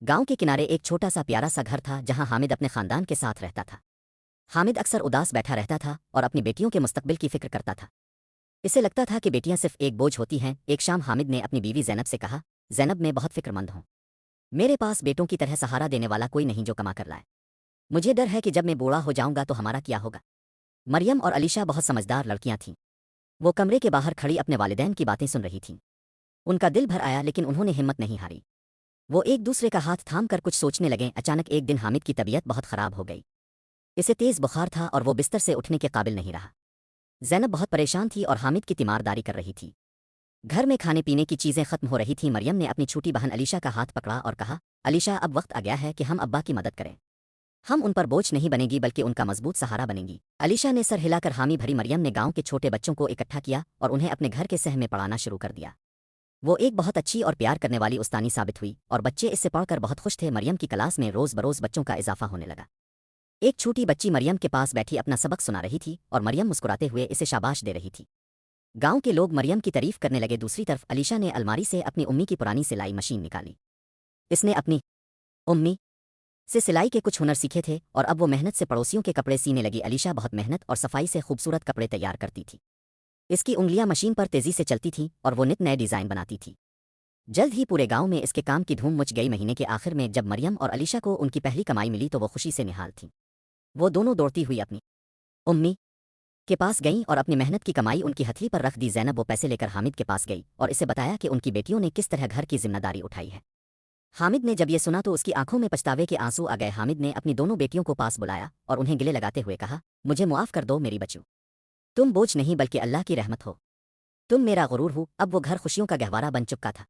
गांव के किनारे एक छोटा सा प्यारा सा घर था जहां हामिद अपने खानदान के साथ रहता था। हामिद अक्सर उदास बैठा रहता था और अपनी बेटियों के मुस्तकबिल की फिक्र करता था। इसे लगता था कि बेटियां सिर्फ एक बोझ होती हैं। एक शाम हामिद ने अपनी बीवी ज़ैनब से कहा, ज़ैनब, मैं बहुत फिक्रमंद हूँ। मेरे पास बेटों की तरह सहारा देने वाला कोई नहीं जो कमा कर लाए। मुझे डर है कि जब मैं बूढ़ा हो जाऊंगा तो हमारा क्या होगा। मरियम और अलीशा बहुत समझदार लड़कियां थीं। वो कमरे के बाहर खड़ी अपने वालिदैन की बातें सुन रही थीं। उनका दिल भर आया लेकिन उन्होंने हिम्मत नहीं हारी। वो एक दूसरे का हाथ थाम कर कुछ सोचने लगे। अचानक एक दिन हामिद की तबीयत बहुत खराब हो गई। इसे तेज बुखार था और वो बिस्तर से उठने के काबिल नहीं रहा। ज़ैनब बहुत परेशान थी और हामिद की तीमारदारी कर रही थी। घर में खाने पीने की चीज़ें खत्म हो रही थीं। मरियम ने अपनी छोटी बहन अलीशा का हाथ पकड़ा और कहा, अलीशा, अब वक्त आ गया है कि हम अब्बा की मदद करें। हम उन पर बोझ नहीं बनेगी बल्कि उनका मजबूत सहारा बनेंगी। अलीशा ने सर हिलाकर हामी भरी। मरियम ने गांव के छोटे बच्चों को इकट्ठा किया और उन्हें अपने घर के सह में पढ़ाना शुरू कर दिया। वो एक बहुत अच्छी और प्यार करने वाली उस्तानी साबित हुई और बच्चे इससे पढ़कर बहुत खुश थे। मरियम की क्लास में रोज़ बरोज़ बच्चों का इजाफा होने लगा। एक छोटी बच्ची मरियम के पास बैठी अपना सबक सुना रही थी और मरियम मुस्कुराते हुए इसे शाबाश दे रही थी। गांव के लोग मरियम की तारीफ करने लगे। दूसरी तरफ अलीशा ने अलमारी से अपनी उम्मी की पुरानी सिलाई मशीन निकाली। इसने अपनी उम्मी से सिलाई के कुछ हुनर सीखे थे और अब वो मेहनत से पड़ोसियों के कपड़े सीने लगी। अलीशा बहुत मेहनत और सफाई से खूबसूरत कपड़े तैयार करती थी। इसकी उंगलियां मशीन पर तेजी से चलती थीं और वो नित नए डिज़ाइन बनाती थी। जल्द ही पूरे गांव में इसके काम की धूम मच गई। महीने के आखिर में जब मरियम और अलीशा को उनकी पहली कमाई मिली तो वो खुशी से निहाल थीं। वो दोनों दौड़ती हुई अपनी उम्मी के पास गईं और अपनी मेहनत की कमाई उनकी हथेली पर रख दी। ज़ैनब वो पैसे लेकर हामिद के पास गई और इसे बताया कि उनकी बेटियों ने किस तरह घर की जिम्मेदारी उठाई है। हामिद ने जब ये सुना तो उसकी आंखों में पछतावे के आंसू आ गए। हामिद ने अपनी दोनों बेटियों को पास बुलाया और उन्हें गले लगाते हुए कहा, मुझे मुआफ़ कर दो मेरी बच्चों। तुम बोझ नहीं बल्कि अल्लाह की रहमत हो। तुम मेरा गुरूर हो। अब वो घर खुशियों का गहवारा बन चुका था।